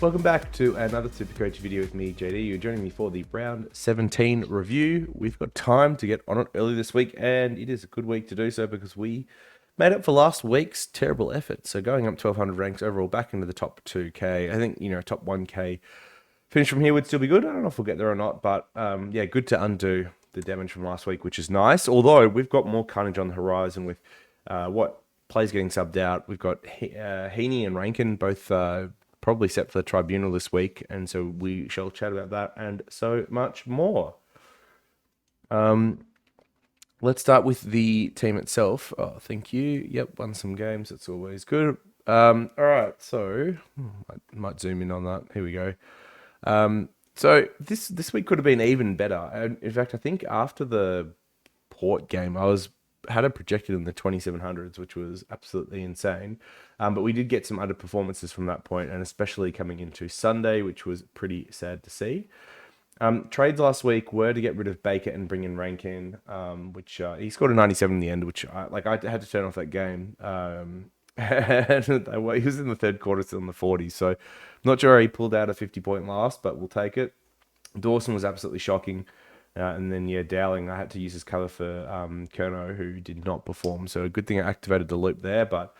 Welcome back to another SuperCoach video with me, JD. You're joining me for the round 17 review. We've got time to get on it early this week, and it is a good week to do so because we made up for last week's terrible effort. So going up 1,200 ranks overall, back into the top 2K. I think, top 1K finish from here would still be good. I don't know if we'll get there or not, but yeah, good to undo the damage from last week, which is nice. Although we've got more carnage on the horizon with what players getting subbed out. We've got Heaney and Rankin both probably set for the tribunal this week, and so we shall chat about that and so much more. Let's start with the team itself. Oh, thank you. Yep, won some games. That's always good. All right, so I might zoom in on that. Here we go. So this week could have been even better. In fact, I think after the Port game, I had it projected in the 2700s, which was absolutely insane. But we did get some underperformances from that point, and especially coming into Sunday, which was pretty sad to see. Trades last week were to get rid of Baker and bring in Rankin, which he scored a 97 in the end, which I had to turn off that game. He was in the third quarter, still in the 40s, so not sure he pulled out a 50-point last, but we'll take it. Dawson was absolutely shocking. And then, Dowling, I had to use his cover for Kerno, who did not perform. So a good thing I activated the loop there. But,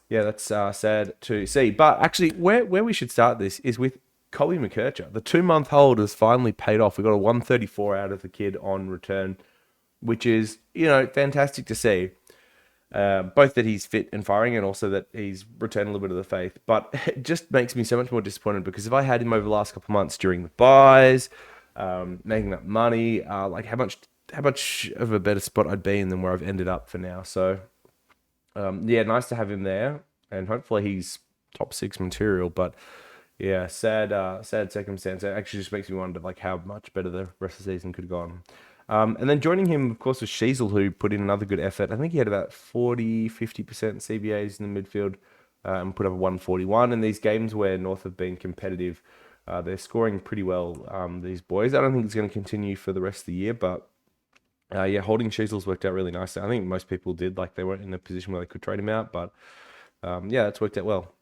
yeah, that's sad to see. But actually, where we should start this is with Colby McKercher. The 2-month hold has finally paid off. We got a 134 out of the kid on return, which is, fantastic to see. Both that he's fit and firing, and also that he's returned a little bit of the faith. But it just makes me so much more disappointed because if I had him over the last couple of months during the buys, making that money, like how much of a better spot I'd be in than where I've ended up for now. So, yeah, nice to have him there, and hopefully he's top 6 material. But yeah, sad circumstance. It actually just makes me wonder like how much better the rest of the season could have gone. And then joining him, of course, was Sheasel, who put in another good effort. I think he had about 40-50% CBAs in the midfield and put up a 141. In these games where North have been competitive, they're scoring pretty well, these boys. I don't think it's going to continue for the rest of the year, but yeah, holding Sheasel's worked out really nicely. I think most people did. Like, they weren't in a position where they could trade him out, but yeah, it's worked out well.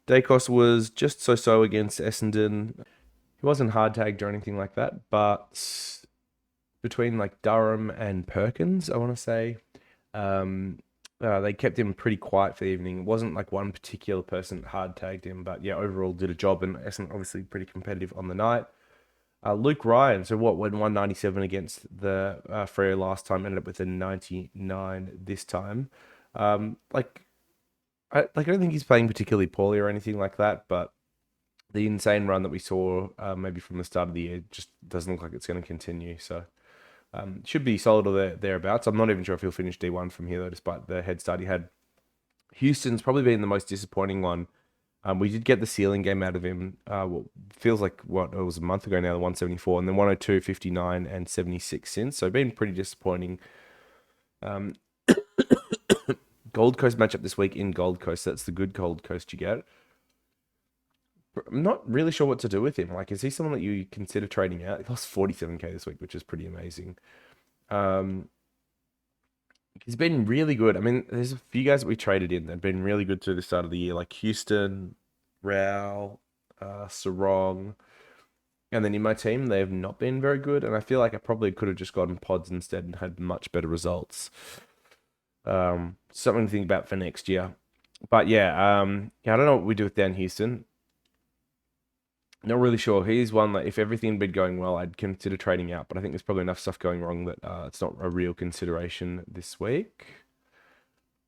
Dacos was just so against Essendon. He wasn't hard tagged or anything like that, but between like Durham and Perkins, I want to say, they kept him pretty quiet for the evening. It wasn't like one particular person hard tagged him, but yeah, overall did a job, and Essendon obviously pretty competitive on the night. Luke Ryan, so went 197 against the Freo last time, ended up with a 99 this time. I don't think he's playing particularly poorly or anything like that, but the insane run that we saw maybe from the start of the year just doesn't look like it's going to continue. So should be solid or thereabouts. I'm not even sure if he'll finish D1 from here, though, despite the head start he had. Houston's probably been the most disappointing one. We did get the ceiling game out of him. Feels like it was a month ago now, the 174, and then 102, 59, and 76 since. So been pretty disappointing. Gold Coast matchup this week in Gold Coast. That's the good Gold Coast you get. I'm not really sure what to do with him. Like, is he someone that you consider trading out? He lost 47k this week, which is pretty amazing. He's been really good. I mean, there's a few guys that we traded in that have been really good through the start of the year, like Houston, Rao, Sarong. And then in my team, they have not been very good. And I feel like I probably could have just gotten pods instead and had much better results. Something to think about for next year. But yeah, I don't know what we do with Dan Houston. Not really sure. He's one that if everything had been going well, I'd consider trading out. But I think there's probably enough stuff going wrong that it's not a real consideration this week.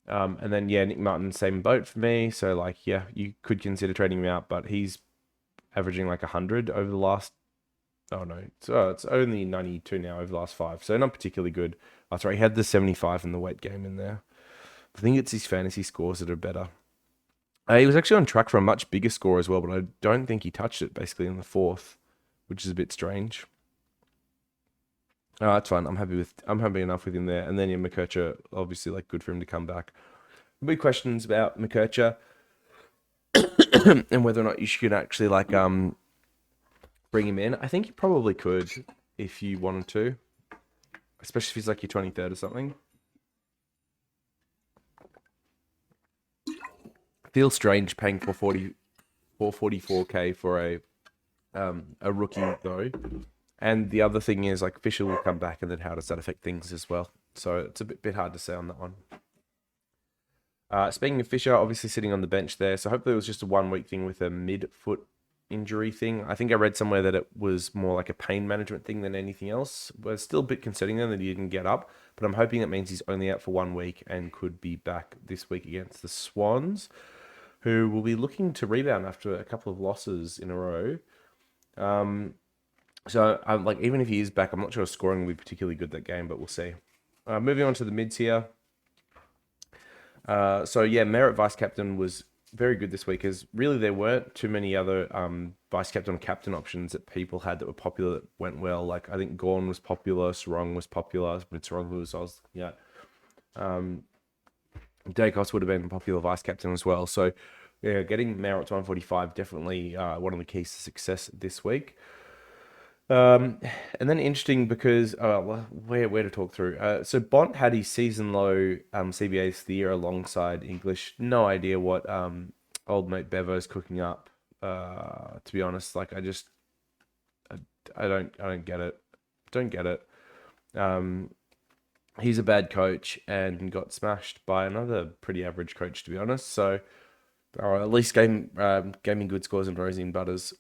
And then, yeah, Nick Martin, same boat for me. So, like, yeah, you could consider trading him out. But he's averaging like 100 over the last... Oh, no. It's only 92 now over the last 5. So, not particularly good. Oh, sorry, he had the 75 in the weight game in there. I think it's his fantasy scores that are better. He was actually on track for a much bigger score as well, but I don't think he touched it basically in the 4th, which is a bit strange. That's fine. I'm happy enough with him there. And then McKercher, obviously, like, good for him to come back. Big questions about McKercher and whether or not you should actually like bring him in. I think you probably could if you wanted to, especially if he's like your 23rd or something. Feels strange paying 444K for a rookie though. And the other thing is like Fisher will come back, and then how does that affect things as well? So it's a bit hard to say on that one. Speaking of Fisher, obviously sitting on the bench there, so hopefully it was just a 1 week thing with a mid-foot injury thing. I think I read somewhere that it was more like a pain management thing than anything else. But it's still a bit concerning then that he didn't get up, but I'm hoping it means he's only out for 1 week and could be back this week against the Swans, who will be looking to rebound after a couple of losses in a row. So I'm like, even if he is back, I'm not sure scoring will be particularly good that game, but we'll see. Moving on to the mids here. So yeah, Merritt vice captain was very good this week, as really there weren't too many other vice captain or captain options that people had that were popular that went well. Like I think Gorn was popular, Sarong was popular, but Sarong was Dacos would have been a popular vice captain as well. So yeah, getting Merritt to 145 definitely one of the keys to success this week. And then interesting because where to talk through. So Bont had his season low CBAs for the year alongside English. No idea what old mate Bevo's cooking up. To be honest, like I don't get it. Don't get it. He's a bad coach and got smashed by another pretty average coach, to be honest. So, at least gave me good scores in Rosie and Butters.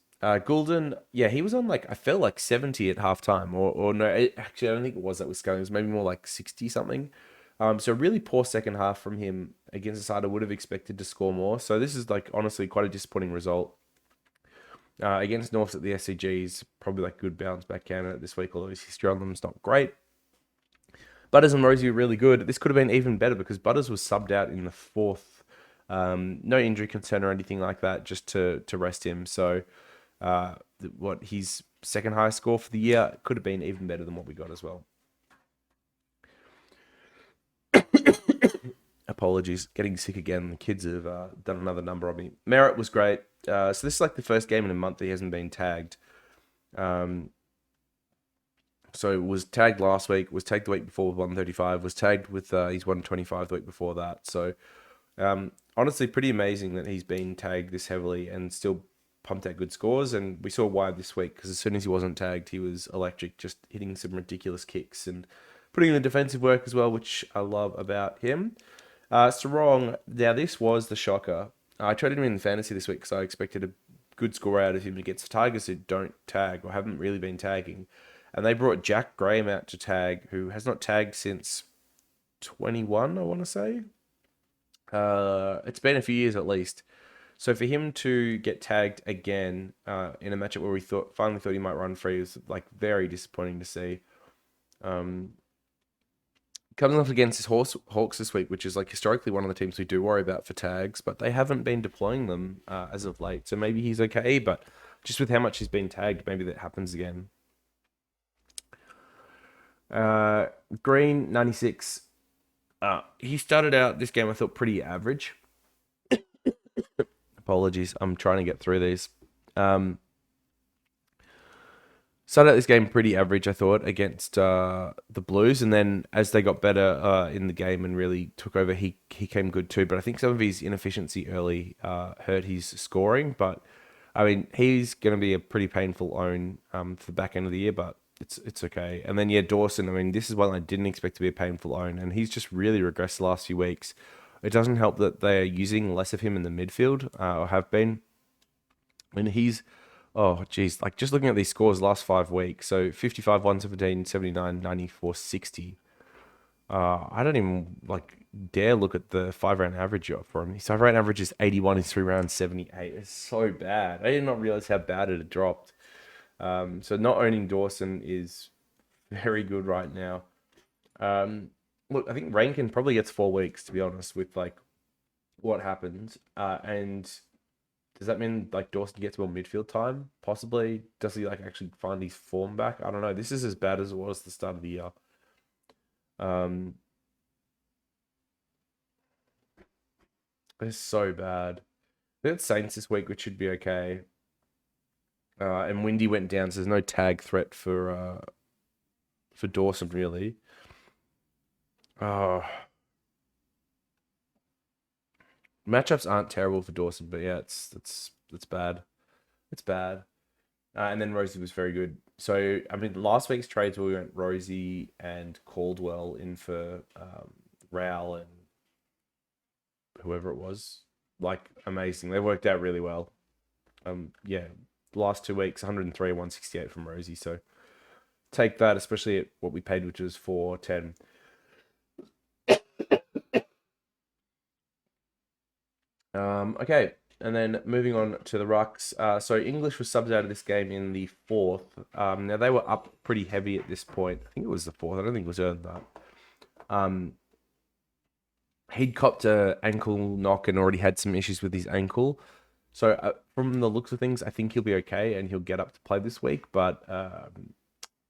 Goulden, yeah, he was on like, I felt like 70 at halftime, or no, actually, I don't think it was that was scaling. It was maybe more like 60 something. So a really poor second half from him against the side I would have expected to score more. So this is like honestly quite a disappointing result. Against Norths at the SCGs, probably like good bounce back candidate this week, although his history on them is not great. Butters and Rosie were really good. This could have been even better because Butters was subbed out in the fourth. No injury concern or anything like that, just to rest him. So his second highest score for the year could have been even better than what we got as well. Apologies, getting sick again. The kids have done another number on me. Merritt was great. So this is like the first game in a month that he hasn't been tagged. So was tagged last week, was tagged the week before with 135, was tagged with his 125 the week before that. So honestly, pretty amazing that he's been tagged this heavily and still pumped out good scores. And we saw why this week, because as soon as he wasn't tagged, he was electric, just hitting some ridiculous kicks and putting in the defensive work as well, which I love about him. Sarong, now this was the shocker. I traded him in fantasy this week because I expected a good score out of him against the Tigers who don't tag or haven't really been tagging. And they brought Jack Graham out to tag, who has not tagged since 21, I want to say. It's been a few years at least. So for him to get tagged again in a matchup where we finally thought he might run free was like very disappointing to see. Coming off against his Hawks this week, which is like historically one of the teams we do worry about for tags, but they haven't been deploying them as of late. So maybe he's okay, but just with how much he's been tagged, maybe that happens again. Green, 96. He started out this game, I thought, pretty average. Apologies, I'm trying to get through these. Started out this game pretty average, I thought, against the Blues, and then as they got better in the game and really took over, he came good too. But I think some of his inefficiency early hurt his scoring. But I mean, he's going to be a pretty painful own for the back end of the year, but it's okay. And then yeah, Dawson. I mean, this is one I didn't expect to be a painful own, and he's just really regressed the last few weeks. It doesn't help that they are using less of him in the midfield, or have been. And he's, oh geez, like just looking at these scores last 5 weeks. So 55, 117, 79, 94, 60. I don't even like dare look at the 5-round average for him. His 5-round average is 81, his 3 rounds 78. It's so bad. I did not realize how bad it had dropped. So not owning Dawson is very good right now. Look, I think Rankin probably gets 4 weeks, to be honest, with like what happened. And does that mean like Dawson gets more midfield time? Possibly. Does he like actually find his form back? I don't know. This is as bad as it was at the start of the year. It's so bad. We got Saints this week, which should be okay. And Windy went down, so there's no tag threat for Dawson really. Oh. Matchups aren't terrible for Dawson, but yeah, it's bad. It's bad. And then Rosie was very good. So I mean, last week's trades we went Rosie and Caldwell in for Rowell and whoever it was. Like amazing. They worked out really well. Yeah, the last 2 weeks, 103, 168 from Rosie. So take that, especially at what we paid, which was 410. Okay, and then moving on to the Rucks. So English was subbed out of this game in the fourth. Now they were up pretty heavy at this point. I think it was the fourth. I don't think it was earlier than that. He'd copped a ankle knock and already had some issues with his ankle. So from the looks of things, I think he'll be okay and he'll get up to play this week. But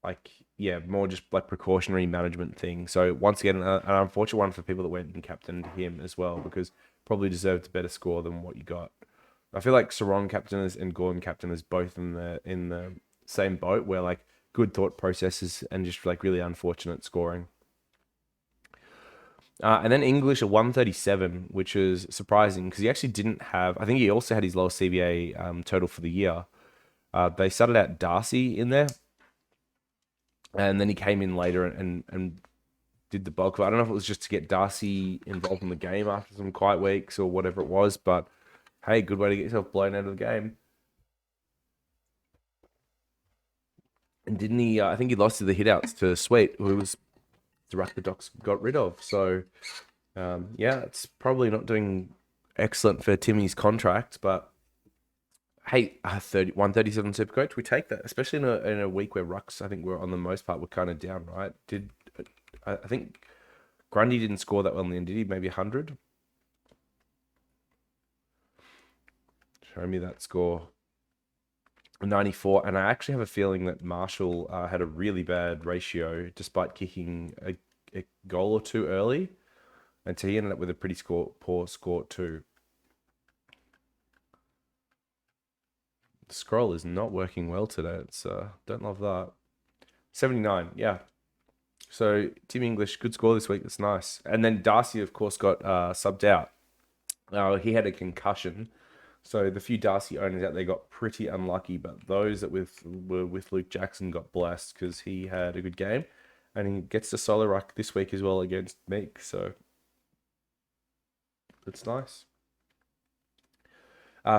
like, yeah, more just like precautionary management thing. So once again, an unfortunate one for people that went and captained him as well, because probably deserved a better score than what you got. I feel like Sarong captainers and Gordon captainers both in the same boat, where like good thought processes and just like really unfortunate scoring. And then English a 137, which is surprising because he actually didn't have. I think he also had his lowest CBA total for the year. They started out Darcy in there, and then he came in later and did the bulk of it. I don't know if it was just to get Darcy involved in the game after some quiet weeks or whatever it was, but hey, good way to get yourself blown out of the game. And didn't he? I think he lost to the hitouts to Sweet, who was the Ruck the Docs got rid of. So yeah, it's probably not doing excellent for Timmy's contract, but hey, 137 Supercoach, we take that, especially in a week where Rucks, I think we're on the most part, we're kind of down, right? I think Grundy didn't score that well in the end, did he? Maybe 100? Show me that score. 94, and I actually have a feeling that Marshall had a really bad ratio despite kicking a goal or two early, and so he ended up with a pretty poor score too. The scroll is not working well today. It's don't love that. 79, yeah. So Team English, good score this week. That's nice. And then Darcy, of course, got subbed out. He had a concussion. So the few Darcy owners out there got pretty unlucky, but those that were with Luke Jackson got blessed because he had a good game, and he gets to solo ruck this week as well against Meek. So it's nice.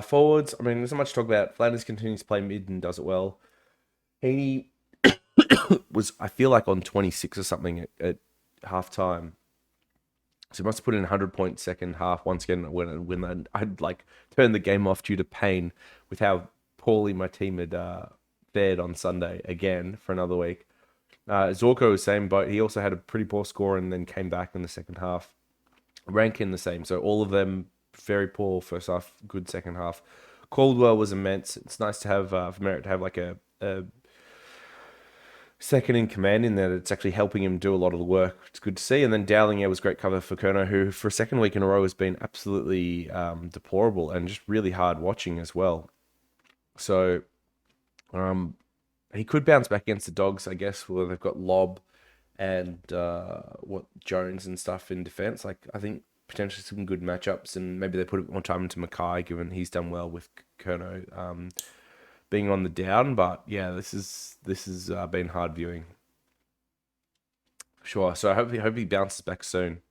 Forwards, I mean, there's not much to talk about. Flanders continues to play mid and does it well. He was, I feel like, on 26 or something at half time. So he must have put in a 100-point second half once again when I'd like turned the game off due to pain with how poorly my team had fared on Sunday again for another week. Zorko was same boat. He also had a pretty poor score and then came back in the second half. Rankin the same. So all of them very poor first half, good second half. Caldwell was immense. It's nice to have for Merritt to have like a second in command in there that's actually helping him do a lot of the work. It's good to see. And then Dowling, was great cover for Kerno, who for a second week in a row has been absolutely deplorable and just really hard watching as well. So he could bounce back against the Dogs, I guess, where they've got Lob and Jones and stuff in defense. Like I think potentially some good matchups, and maybe they put a bit more time into Mackay, given he's done well with Kerno being on the down. But yeah, this has been hard viewing. Sure. So I hope he bounces back soon.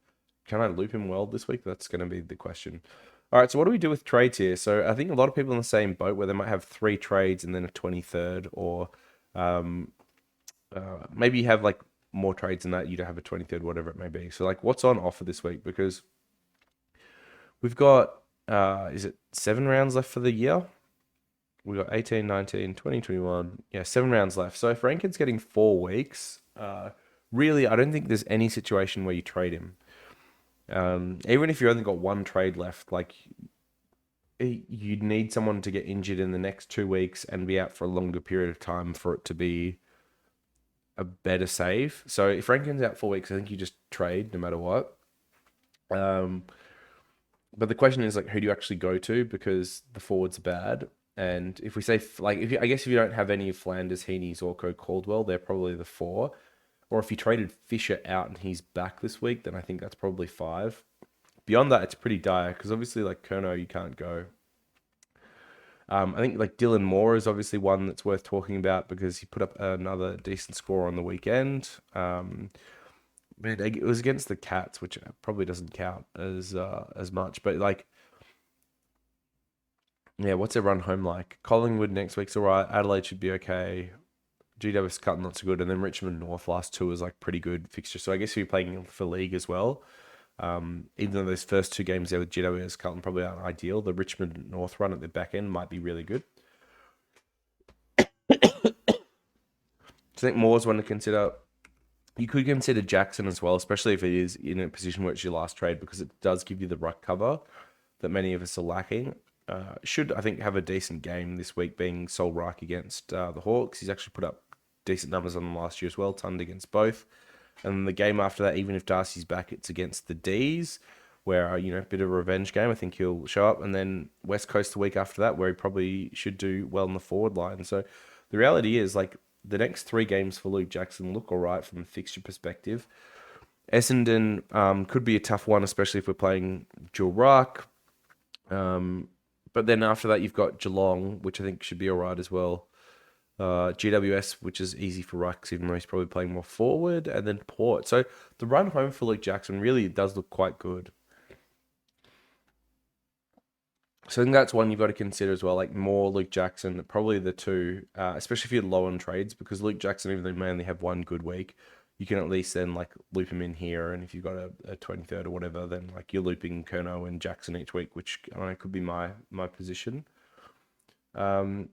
Can I loop him well this week? That's going to be the question. All right. So what do we do with trades here? So I think a lot of people in the same boat where they might have 3 trades and then a 23rd, or maybe you have like more trades than that. You don't have a 23rd, whatever it may be. So like, what's on offer this week? Because we've got is it 7 rounds left for the year? We got 18, 19, 20, 21. Yeah, 7 rounds left. So if Rankin's getting 4 weeks, really, I don't think there's any situation where you trade him. Even if you only got 1 trade left, like you'd need someone to get injured in the next 2 weeks and be out for a longer period of time for it to be a better save. So if Rankin's out 4 weeks, I think you just trade no matter what. But the question is like, who do you actually go to? Because the forwards are bad. And if we say, like, I guess if you don't have any of Flanders, Heaney, Zorko, Caldwell, they're probably the 4. Or if you traded Fisher out and he's back this week, then I think that's probably 5. Beyond that, it's pretty dire because obviously like Kerno, you can't go. I think like Dylan Moore is obviously one that's worth talking about because he put up another decent score on the weekend. Man, it was against the Cats, which probably doesn't count as much, but like, yeah, what's their run home like? Collingwood next week's all right. Adelaide should be okay. GWS Cut not so good, and then Richmond North last two is like pretty good fixture. So I guess if you're playing for league as well, even though those first two games there with GWS Carlton probably aren't ideal, the Richmond North run at the back end might be really good. So I think Moore's one to consider. You could consider Jackson as well, especially if it is in a position where it's your last trade, because it does give you the ruck cover that many of us are lacking. Should, I think, have a decent game this week, being Sol Ruck against the Hawks. He's actually put up decent numbers on them last year as well, tonned against both. And the game after that, even if Darcy's back, it's against the D's, where, a bit of a revenge game. I think he'll show up. And then West Coast the week after that, where he probably should do well in the forward line. So the reality is, like, the next three games for Luke Jackson look all right from a fixture perspective. Essendon could be a tough one, especially if we're playing dual ruck. But then after that, you've got Geelong, which I think should be all right as well. GWS, which is easy for Rucks, even though he's probably playing more forward, and then Port. So the run home for Luke Jackson really does look quite good. So I think that's one you've got to consider as well, like more Luke Jackson, probably the two, especially if you're low on trades, because Luke Jackson, even though he may only have one good week, you can at least then like loop him in here, and if you've got a 23rd or whatever, then like you're looping Kerno and Jackson each week, which I don't know, could be my position. I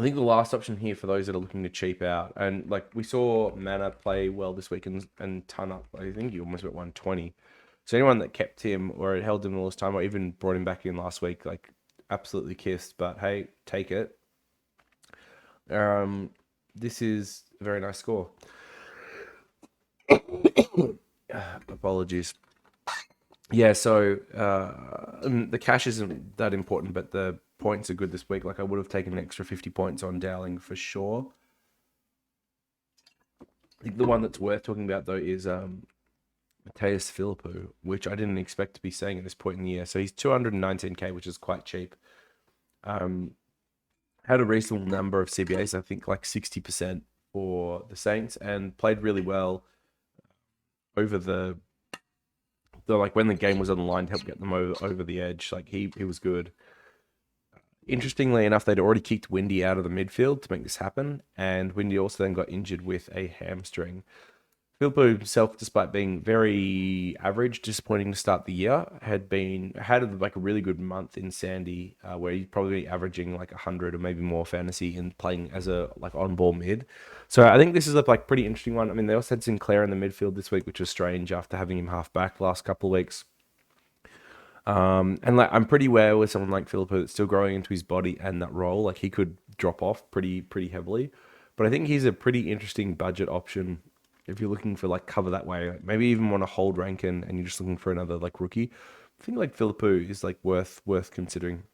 think the last option here for those that are looking to cheap out, and like we saw Mana play well this week and ton up, I think he almost went 120. So anyone that kept him or held him all this time or even brought him back in last week, like absolutely kissed, but hey, take it. This is a very nice score. Apologies. Yeah, so the cash isn't that important, but the points are good this week. Like I would have taken an extra 50 points on Dowling for sure. I think the one that's worth talking about though is Mateus Philippou, which I didn't expect to be saying at this point in the year. So he's 219k, which is quite cheap. Had a reasonable number of CBAs, I think like 60% for the Saints, and played really well over the like when the game was on the line to help get them over the edge. Like he was good. Interestingly enough, they'd already kicked Windy out of the midfield to make this happen, and Windy also then got injured with a hamstring. Philpo himself, despite being very average, disappointing to start the year, had like a really good month in Sandy, where he's probably averaging like 100 or maybe more fantasy and playing as a like on-ball mid. So I think this is a like pretty interesting one. I mean, they also had Sinclair in the midfield this week, which was strange after having him half back the last couple of weeks. And like I'm pretty aware with someone like Philippo that's still growing into his body and that role, like he could drop off pretty heavily. But I think he's a pretty interesting budget option if you're looking for like cover that way. Like maybe even want to hold Rankin and you're just looking for another like rookie. I think like Philippo is like worth considering.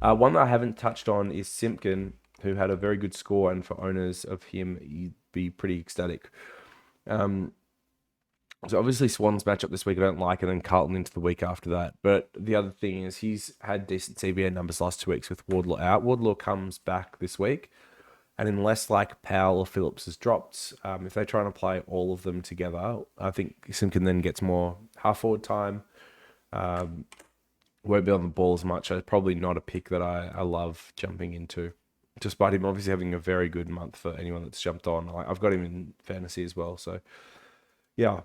One that I haven't touched on is Simpkin, who had a very good score, and for owners of him, you'd be pretty ecstatic. So obviously Swans match up this week I don't like, and then Carlton into the week after that. But the other thing is he's had decent CBA numbers last 2 weeks with Wardlaw out. Wardlaw comes back this week, and unless like Powell or Phillips has dropped, if they try and apply all of them together, I think Simpkin then gets more half forward time. Won't be on the ball as much. Probably not a pick that I love jumping into, despite him obviously having a very good month for anyone that's jumped on. I've got him in fantasy as well, so yeah.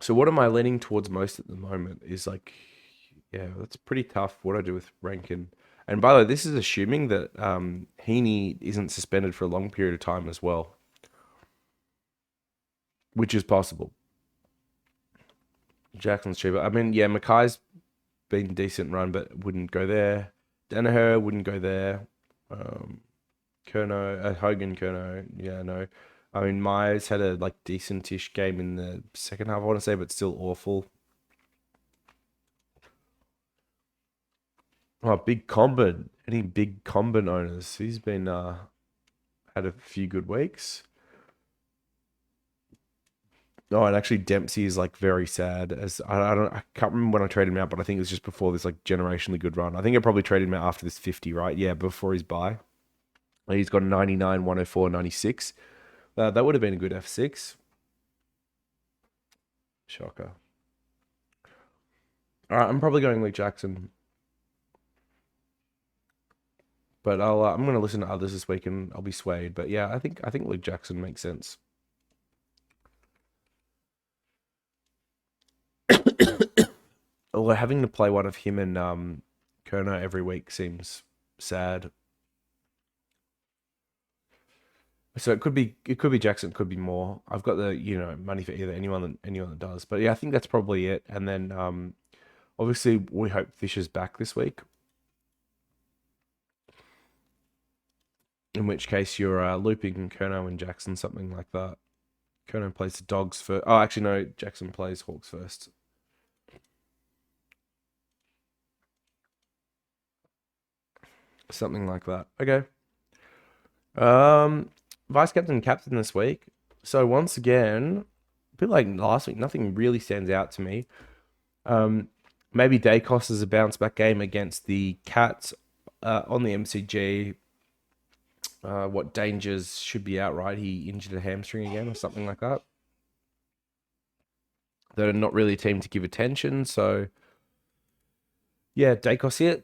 So what am I leaning towards most at the moment is like, yeah, that's pretty tough. What I do with Rankin. And by the way, this is assuming that Heaney isn't suspended for a long period of time as well, which is possible. Jackson's cheaper. I mean, yeah, Mackay's been decent run, but wouldn't go there. Danaher wouldn't go there. Kerno, Hogan, Kerno, yeah, no. I mean, Myers had a like decentish game in the second half, I want to say, but still awful. Oh, Big Comben. Any Big Comben owners? He's been had a few good weeks. Oh, and actually Dempsey is like very sad. As I can't remember when I traded him out, but I think it was just before this like generationally good run. I think I probably traded him out after this 50, right? Yeah, before his buy. He's got a 99, 104, 96. That would have been a good F6. Shocker. All right, I'm probably going Luke Jackson, but I'm going to listen to others this week and I'll be swayed. But yeah, I think Luke Jackson makes sense. Although having to play one of him and Kerner every week seems sad. So it could be Jackson, it could be more. I've got the money for either anyone that does. But yeah, I think that's probably it. And then obviously we hope Fisher's back this week. In which case you're looping Kerno and Jackson, something like that. Kerno plays the Dogs first. Oh, actually no, Jackson plays Hawks first. Something like that. Okay. Vice captain and captain this week. So once again, a bit like last week, nothing really stands out to me. Maybe Dacos is a bounce back game against the Cats on the MCG. What Dangers should be out, right? He injured a hamstring again or something like that. They're not really a team to give attention, so yeah, Dacos here.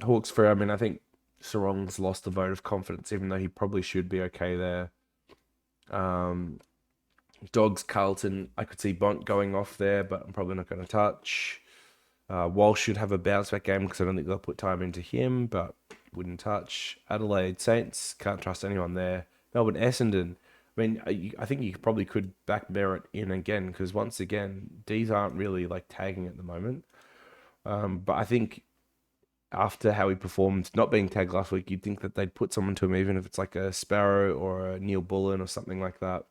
Hawks for, I mean, I think Sarong's lost the vote of confidence, even though he probably should be okay there. Dogs, Carlton, I could see Bont going off there, but I'm probably not going to touch. Walsh should have a bounce back game because I don't think they'll put time into him, but wouldn't touch. Adelaide Saints, can't trust anyone there. Melbourne Essendon, I mean, I think you probably could back Merritt in again because once again, D's aren't really like tagging at the moment. But I think after how he performed, not being tagged last week, you'd think that they'd put someone to him, even if it's like a Sparrow or a Neil Bullen or something like that.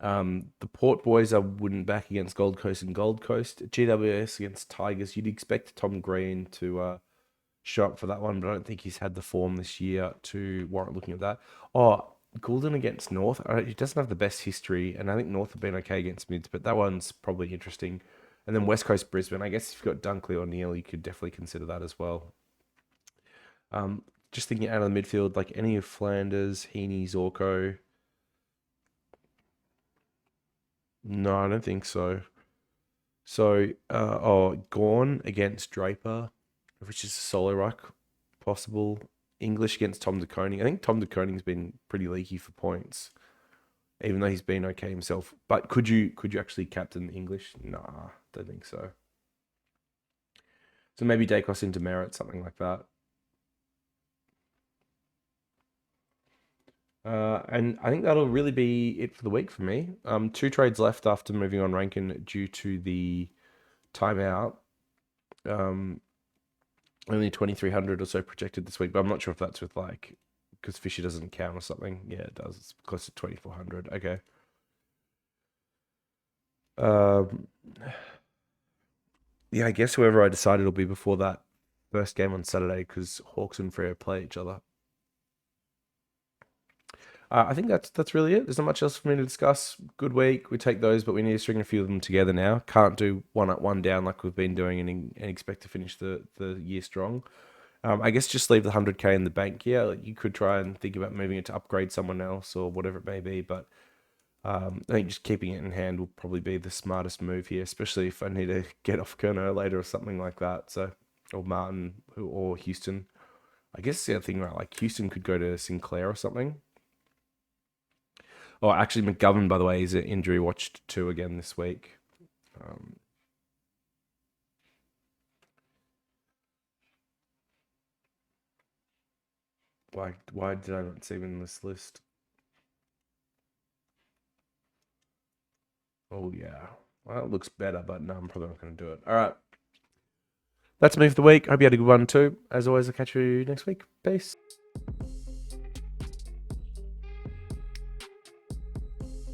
The Port boys I wouldn't back against Gold Coast and Gold Coast. GWS against Tigers, you'd expect Tom Green to show up for that one, but I don't think he's had the form this year to warrant looking at that. Oh, Goulden against North. He doesn't have the best history, and I think North have been okay against mids, but that one's probably interesting. And then West Coast Brisbane. I guess if you've got Dunkley or Neil, you could definitely consider that as well. Just thinking out of the midfield, like any of Flanders, Heaney, Zorko. No, I don't think so. So, Gorn against Draper, which is a solo ruck, possible. English against Tom DeConing. I think Tom DeConing's been pretty leaky for points, even though he's been okay himself. But could you actually captain English? Nah, don't think so. So maybe Dacos into Merritt, something like that. And I think that'll really be it for the week for me. Two trades left after moving on Rankin due to the timeout. Only 2,300 or so projected this week, but I'm not sure if that's with like because Fishy doesn't count or something. Yeah, it does. It's close to 2,400. Okay. Um, yeah, I guess whoever I decide it'll be before that first game on Saturday because Hawks and Freo play each other. I think that's really it. There's not much else for me to discuss. Good week. We take those, but we need to string a few of them together now. Can't do one up, one down like we've been doing and expect to finish the year strong. I guess just leave the 100K in the bank. Yeah, like you could try and think about moving it to upgrade someone else or whatever it may be, but I think just keeping it in hand will probably be the smartest move here, especially if I need to get off Kerno later or something like that. So, or Martin or Houston. I guess the other thing, right? Like Houston could go to Sinclair or something. Oh, actually, McGovern, by the way, is injury watched too again this week. Um, why did I not see him in this list? Oh yeah, well it looks better, but no, I'm probably not going to do it. All right, that's me for the week. Hope you had a good one too. As always, I'll catch you next week. Peace.